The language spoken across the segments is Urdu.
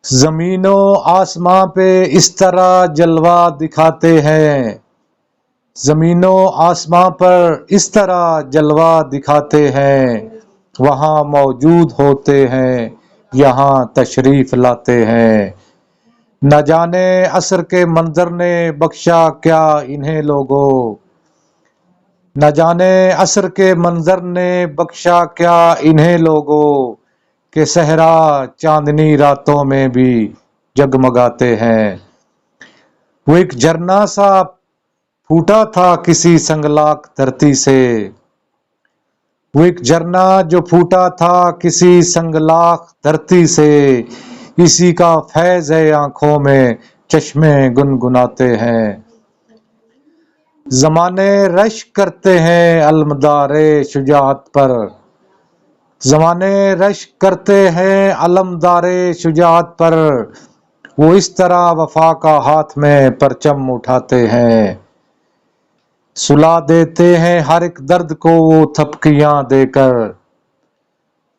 زمین و آسماں پہ اس طرح جلوہ دکھاتے ہیں، زمین و آسماں پر اس طرح جلوہ دکھاتے ہیں، وہاں موجود ہوتے ہیں، یہاں تشریف لاتے ہیں۔ نہ جانے عصر کے منظر نے بخشا کیا انہیں لوگوں، نہ جانے عصر کے منظر نے بخشا کیا انہیں لوگوں، کہ صحرا چاندنی راتوں میں بھی جگمگاتے ہیں۔ وہ ایک جھرنا سا پھوٹا تھا کسی سنگلاخ دھرتی سے، وہ ایک جھرنا جو پھوٹا تھا کسی سنگلاخ دھرتی سے، اسی کا فیض ہے آنکھوں میں چشمے گنگناتے ہیں۔ زمانے رشک کرتے ہیں علمدار شجاعت پر، زمانے رشک کرتے ہیں علمدار شجاعت پر، وہ اس طرح وفا کا ہاتھ میں پرچم اٹھاتے ہیں۔ سلا دیتے ہیں ہر ایک درد کو وہ تھپکیاں دے کر،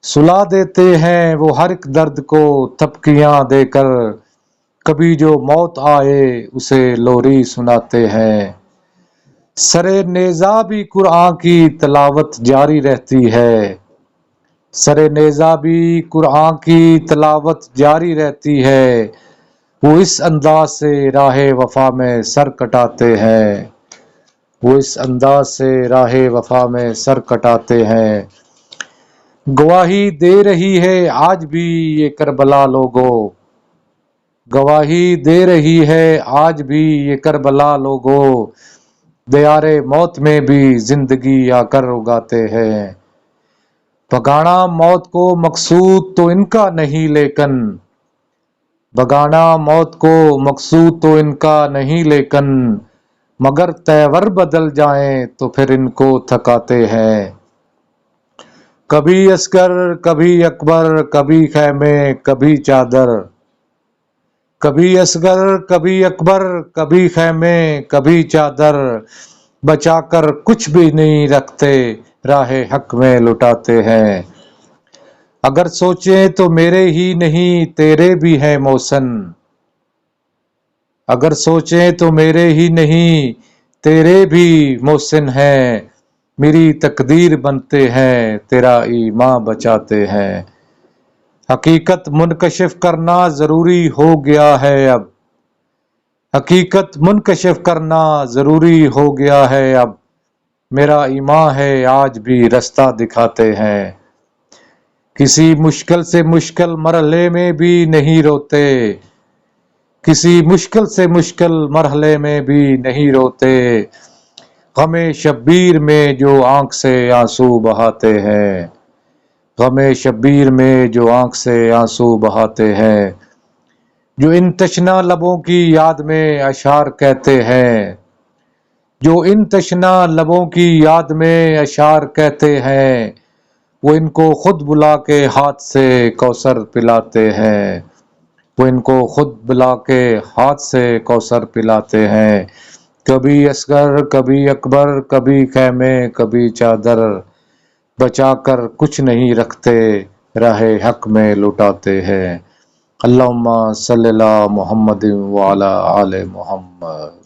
سلا دیتے ہیں وہ ہر ایک درد کو تھپکیاں دے کر، کبھی جو موت آئے اسے لوری سناتے ہیں۔ سرے نیزہ بھی قرآن کی تلاوت جاری رہتی ہے، سرے نیزہ بھی قرآن کی تلاوت جاری رہتی ہے، وہ اس انداز سے راہ وفا میں سر کٹاتے ہیں، وہ اس انداز سے راہ وفا میں سر کٹاتے ہیں۔ گواہی دے رہی ہے آج بھی یہ کربلا لوگوں، گواہی دے رہی ہے آج بھی یہ کربلا لوگوں، دیار موت میں بھی زندگی آ کر اگاتے ہیں۔ بھگانا موت کو مقصود تو ان کا نہیں لیکن، بھگانا موت کو مقصود تو ان کا نہیں لیکن، مگر تیور بدل جائیں تو پھر ان کو تھکاتے ہیں۔ کبھی اصغر کبھی اکبر کبھی خیمے کبھی چادر، کبھی اصغر کبھی اکبر کبھی خیمے کبھی چادر، بچا کر کچھ بھی نہیں رکھتے راہ حق میں لٹاتے ہیں۔ اگر سوچیں تو میرے ہی نہیں تیرے بھی ہیں محسن، اگر سوچیں تو میرے ہی نہیں تیرے بھی محسن ہیں، میری تقدیر بنتے ہیں تیرا ایمان بچاتے ہیں۔ حقیقت منکشف کرنا ضروری ہو گیا ہے اب، حقیقت منکشف کرنا ضروری ہو گیا ہے اب، میرا ایمان ہے آج بھی رستہ دکھاتے ہیں۔ کسی مشکل سے مشکل مرحلے میں بھی نہیں روتے، کسی مشکل سے مشکل مرحلے میں بھی نہیں روتے، غم شبیر میں جو آنکھ سے آنسو بہاتے ہیں، غم شبیر میں جو آنکھ سے آنسو بہاتے ہیں، جو ان تشنا لبوں کی یاد میں اشعار کہتے ہیں، جو ان تشنا لبوں کی یاد میں اشعار کہتے ہیں، وہ ان کو خود بلا کے ہاتھ سے کوثر پلاتے ہیں، وہ ان کو خود بلا کے ہاتھ سے کوثر پلاتے ہیں۔ کبھی اصغر کبھی اکبر کبھی خیمے کبھی چادر، بچا کر کچھ نہیں رکھتے راہ حق میں لٹاتے ہیں۔ اللہم صلی اللہ محمد وعلی آل محمد۔